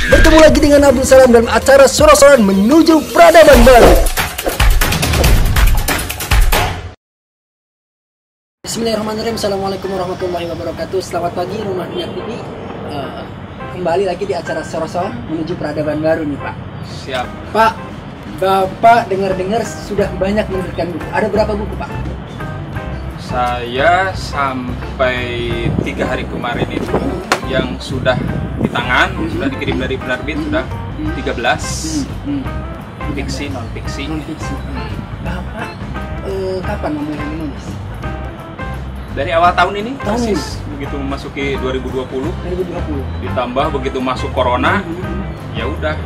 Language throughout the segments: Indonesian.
Bertemu lagi dengan Abdul Salam dalam acara Soro-soran menuju peradaban baru. Bismillahirrahmanirrahim. Assalamualaikum warahmatullahi wabarakatuh. Selamat pagi Rumah Minyak TV. Kembali lagi di acara Soro-soran menuju peradaban baru nih Pak. Siap. Pak, Bapak dengar-dengar sudah banyak menerbitkan buku. Ada berapa buku Pak? Saya sampai 3 hari kemarin itu yang sudah di tangan, sudah dikirim dari penerbit sudah 13. Fiksi, non-fiksi. Bapak kapan memulai menulis? Dari awal tahun ini, persis begitu memasuki 2020. Ditambah begitu masuk corona, ya udah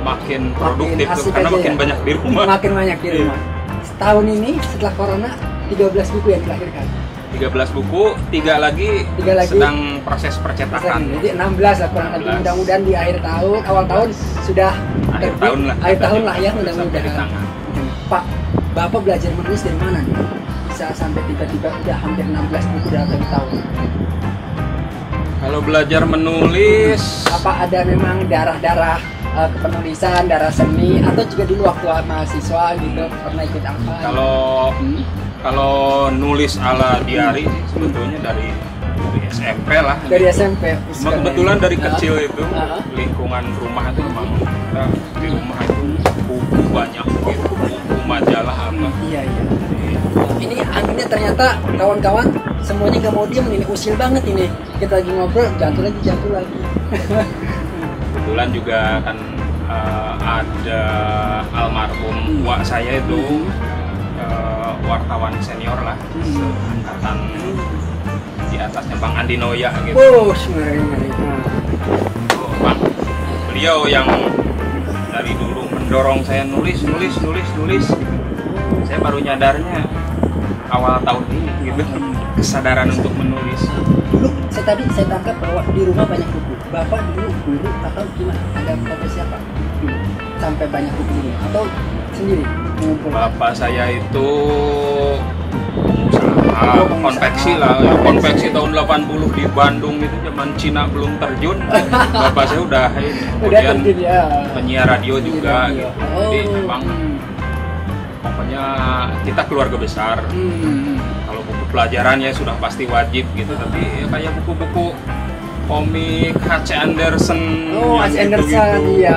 makin produktif tuh, karena makin banyak di rumah. Makin banyak di rumah. Setahun ini setelah corona 13 buku yang dilahirkan. 13 buku, 3 lagi sedang proses percetakan. Jadi 16 lah kurang lebih. Mudah-mudahan di akhir tahun, awal tahun sudah akhir tahun lah ya mudah-mudahan. Pak, Bapak belajar menulis dari mana nih? Bisa sampai tiba-tiba udah hampir 16 buku dalam 1 tahun. Kalau belajar menulis, apa ada memang darah-darah kepenulisan, darah seni, atau juga dulu waktu mahasiswa gitu pernah ikut apa? Kalau nulis ala diari sih sebetulnya dari SMP lah. Dari SMP. Cuma kebetulan dari kecil itu lingkungan rumah itu memang kita di rumah itu buku banyak gitu, buku majalah apa. Iya. Ini anginnya ternyata kawan-kawan semuanya gak mau diem, ini usil banget ini. Kita lagi ngobrol, jatuh lagi. Kebetulan juga kan ada almarhum wak saya itu wartawan senior lah, seangkatan di atasnya Bang Andi Noya gitu. Oh, sebenarnya. Bang, beliau yang dari dulu mendorong saya nulis. Saya baru nyadarnya awal tahun ini gitu, kesadaran untuk menulis. Dulu saya tangkap bahwa di rumah banyak buku. Bapak dulu guru atau gimana? Ada profesi apa? Sampai banyak buku ini atau sendiri mengumpulkan? Bapak saya itu usaha konveksi lah, ya, konveksi tahun 80 di Bandung itu zaman Cina belum terjun. Bapak saya udah kemudian penyiar radio juga gitu. Jadi memang pokoknya kita keluarga besar. Kalau buku pelajaran ya sudah pasti wajib gitu, tapi ya kayak buku-buku komik H.C. Andersen, H.C. Andersen, iya.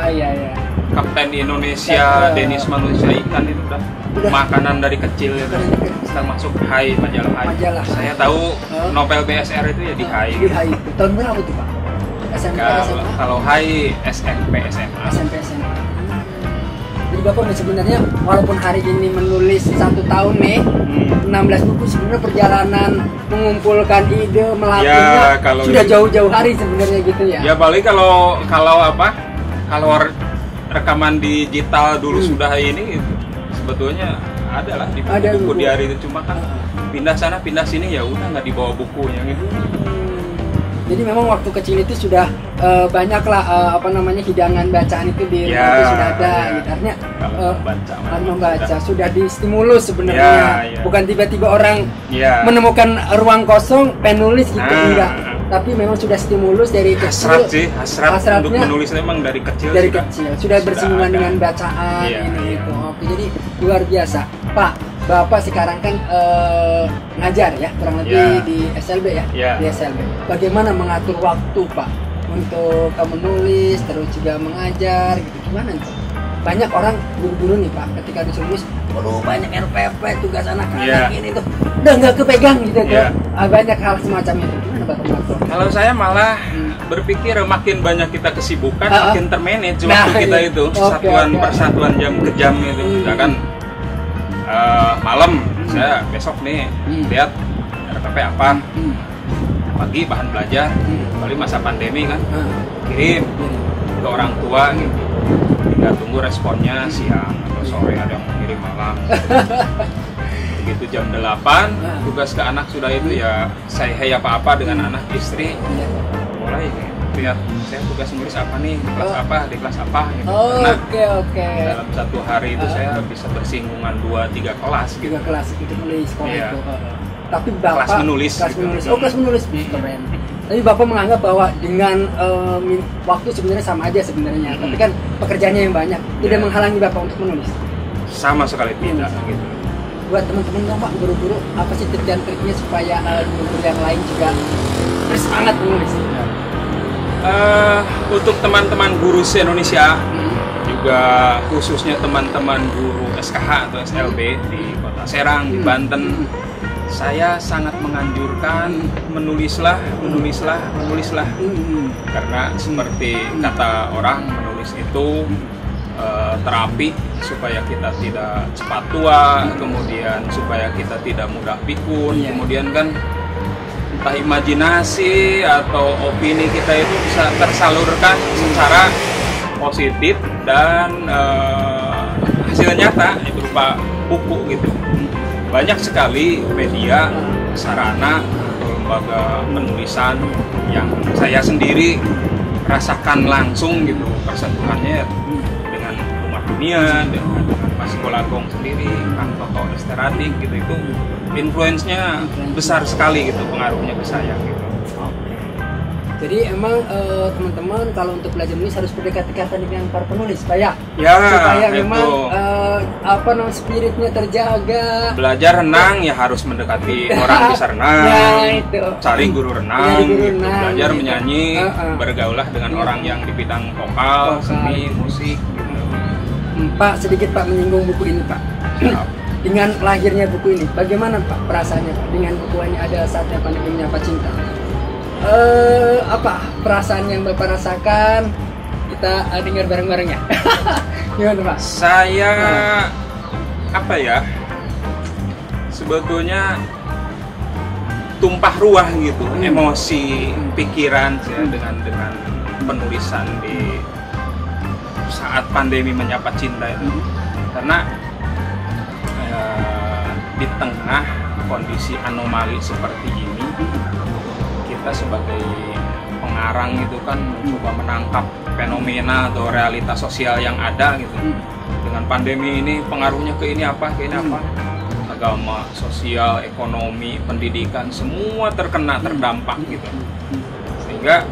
Kapten Indonesia, Dennis Manusia Ikan itu udah makanan dari kecil itu. Setelah masuk HAI, majalah HAI. Saya tahu novel BSR itu ya di HAI. Di HAI. Tahun berapa tuh Pak? SMP, SMA? Kalau HAI SMP, SMA. Jadi Bapak sebenarnya walaupun hari ini menulis 1 tahun nih, 16 buku sebenarnya perjalanan mengumpulkan ide, melakukannya sudah jauh-jauh hari sebenarnya gitu ya. Ya paling kalau rekaman digital dulu sudah ini sebetulnya adalah di buku diari itu, cuma kan pindah sana pindah sini ya udah nggak dibawa bukunya gitu. Jadi memang waktu kecil itu sudah banyaklah hidangan bacaan itu di rumah itu sudah ada gitu. Artinya membaca sudah distimulus sebenarnya. Bukan tiba-tiba orang menemukan ruang kosong penulis gitu enggak. Tapi memang sudah stimulus dari kecil. Hasrat untuk menulis memang dari kecil. Sudah bersinggungan dengan bacaan ini itu. Oke, jadi luar biasa. Pak, Bapak sekarang kan ngajar ya, kurang lebih di SLB ya? Di SLB. Bagaimana mengatur waktu Pak untuk menulis terus juga mengajar gitu, gimana nih? Banyak orang guru-guru nih Pak ketika disuruh nulis, banyak RPP, tugas anak-anak ini tuh udah nggak kepegang gitu tuh. Banyak hal semacam itu. Gimana Bapak mengatur? Kalau saya malah berpikir makin banyak kita kesibukan, makin termanage waktu kita itu. Persatuan jam ke jam itu. Misalkan malam saya besok nih lihat RPP apa, pagi bahan belajar, kali masa pandemi kan kirim ke orang tua gitu, tinggal tunggu responnya siang atau sore, ada yang kirim malam. Begitu jam 8 tugas ke anak sudah itu ya saya apa-apa dengan anak istri, mulai lihat saya tugas nulis apa nih, di kelas apa, di kelas apa gitu. Dalam 1 hari itu saya bisa bersinggungan 2-3 kelas gitu. 3 kelas itu nulis sekolah itu. Tapi kelas menulis. Kelas menulis. Kelas menulis keren. Tapi Bapak menganggap bahwa dengan waktu sebenarnya sama aja sebenarnya, tapi kan pekerjaannya yang banyak, tidak menghalangi Bapak untuk menulis? Sama sekali tidak. Gitu. Buat teman-teman dong Pak, guru-guru, apa sih tips dan triknya supaya guru-guru yang lain juga bersemangat menulis? Untuk teman-teman guru se-Indonesia, juga khususnya teman-teman guru SKH atau SLB di Kota Serang, di Banten, saya sangat menganjurkan menulislah. Karena seperti kata orang, menulis itu terapi supaya kita tidak cepat tua, kemudian supaya kita tidak mudah pikun, kemudian kan entah imajinasi atau opini kita itu bisa tersalurkan secara positif dan hasil nyata berupa buku gitu. Banyak sekali media, sarana, lembaga penulisan yang saya sendiri rasakan langsung gitu persentuhannya dengan Rumah Dunia, dengan Mas Golagong sendiri, Kang Toto Esteratik gitu, itu influence-nya besar sekali gitu, pengaruhnya ke saya gitu. Jadi emang teman-teman kalau untuk belajar menulis harus berdekatan dengan para penulis, Pak ya? Supaya memang spiritnya terjaga. Belajar renang ya harus mendekati orang bisa renang. Cari guru renang, gitu. Belajar menyanyi, bergaulah dengan orang yang di bidang vokal, seni, musik. Gitu. Pak, sedikit Pak menyinggung buku ini Pak. Dengan lahirnya buku ini, bagaimana Pak perasaannya Pak? Dengan buku ini ada Saatnya Pandemi Menyapa Cinta. Apa perasaan yang Bapak rasakan? Kita dengar bareng-bareng ya. Gimana Pak? Saya apa ya? Sebetulnya tumpah ruah gitu, emosi, pikiran saya dengan penulisan di saat pandemi menyapa cinta itu. Karena di tengah kondisi anomali seperti ini, kita sebagai pengarang itu kan mencoba menangkap fenomena atau realitas sosial yang ada gitu. Dengan pandemi ini pengaruhnya ke ini apa, agama, sosial, ekonomi, pendidikan, semua terdampak gitu. Sehingga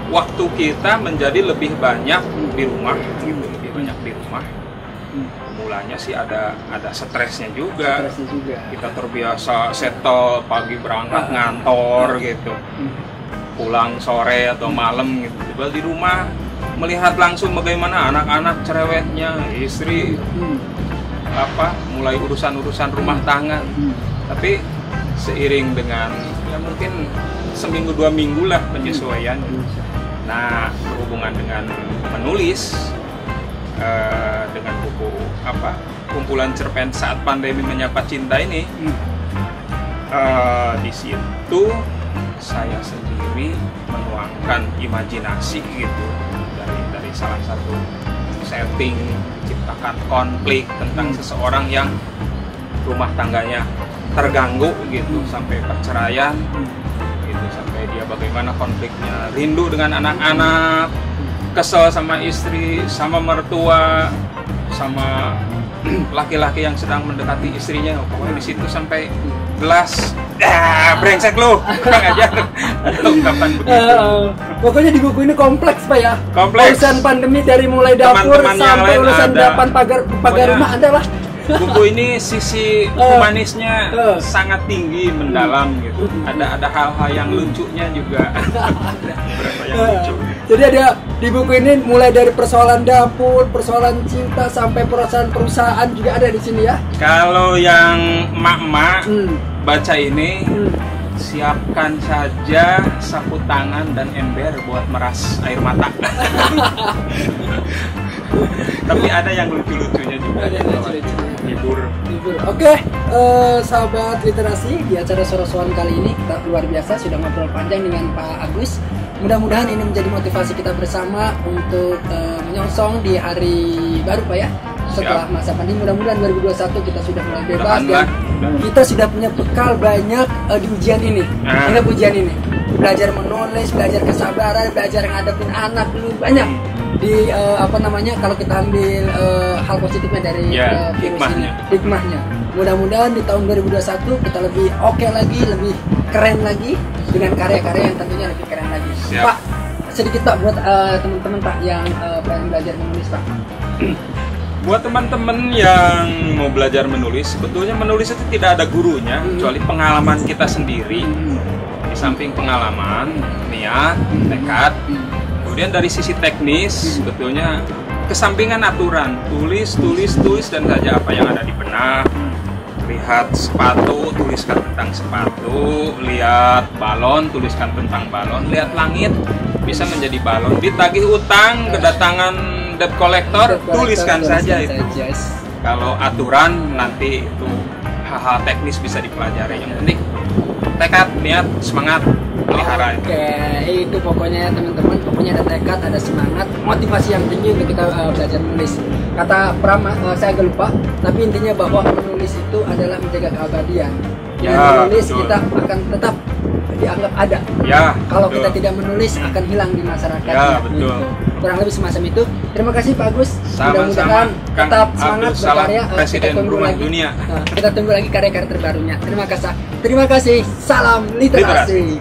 waktu kita menjadi lebih banyak di rumah gitu, Mulanya sih ada stresnya juga. Kita terbiasa settle pagi berangkat ngantor gitu, pulang sore atau malam gitu. Tiba di rumah melihat langsung bagaimana anak-anak cerewetnya, istri mulai urusan rumah tangga. Tapi seiring dengan ya mungkin seminggu 2 minggu lah penyesuaian. Nah, berhubungan dengan menulis, dengan buku kumpulan cerpen Saat Pandemi Menyapa Cinta ini, di situ saya sendiri menuangkan imajinasi gitu dari salah satu setting, menciptakan konflik tentang seseorang yang rumah tangganya terganggu gitu sampai perceraian gitu, sampai dia bagaimana konfliknya, rindu dengan anak-anak, kesel sama istri, sama mertua, sama laki-laki yang sedang mendekati istrinya. Pokoknya di situ sampai gelas brengsek lo, kurang ajar atau ungkapan begitu. Pokoknya di buku ini kompleks Pak ya. Kompleks. Urusan pandemi dari mulai dapur sampai urusan depan pagar rumah ada lah. Buku ini sisi humanisnya sangat tinggi, mendalam gitu. Ada hal-hal yang lucunya juga. Beberapa yang lucu. Jadi ada di buku ini mulai dari persoalan dapur, persoalan cinta sampai persoalan perusahaan juga ada di sini ya. Kalau yang emak-emak baca ini, siapkan saja sapu tangan dan ember buat meras air mata. Tapi ada yang lucu-lucunya juga. Hibur. Oke, sahabat literasi, di acara Sorosuan kali ini kita luar biasa sudah ngobrol panjang dengan Pak Agus. Mudah-mudahan ini menjadi motivasi kita bersama untuk menyongsong di hari baru Pak ya. Setelah masa pandemi, mudah-mudahan 2021 kita sudah mulai bebas dan kita sudah punya bekal banyak di ujian ini. Ujian ini, belajar menulis, belajar kesabaran, belajar ngadepin anak dulu banyak. di apa namanya, kalau kita ambil hal positifnya dari virus ini, hikmahnya. Mudah-mudahan di tahun 2021 kita lebih oke lagi, lebih keren lagi dengan karya-karya yang tentunya lebih keren lagi. Siap. Pak, sedikit Pak buat teman-teman Pak yang pengen belajar menulis Pak. Buat teman-teman yang mau belajar menulis, sebetulnya menulis itu tidak ada gurunya, kecuali pengalaman kita sendiri. Di samping pengalaman, niat, tekad, kemudian dari sisi teknis, sebetulnya kesampingan aturan, tulis dan saja apa yang ada di benak. Lihat sepatu, tuliskan tentang sepatu. Lihat balon, tuliskan tentang balon. Lihat langit, bisa menjadi balon. Ditagih utang, kedatangan debt collector, tuliskan saja itu. Kalau aturan nanti itu hal-hal teknis bisa dipelajari. Yang penting tekad, niat, semangat, pelihara. Oke, itu pokoknya teman-teman, pokoknya ada tekad, ada semangat, motivasi yang tinggi untuk kita belajar menulis. Kata Pram, saya agak lupa, tapi intinya bahwa menulis itu adalah menjaga keabadian. Dengan menulis betul. Kita akan tetap dianggap ada. Kalau betul. Kita tidak menulis akan hilang di masyarakat. Betul. Gitu. Kurang lebih semacam itu. Terima kasih Pak Agus. Mudah-mudahan tetap semangat berkarya. Presiden Perumahan Dunia. Kita tunggu lagi karya-karya terbarunya. Terima kasih. Salam literasi.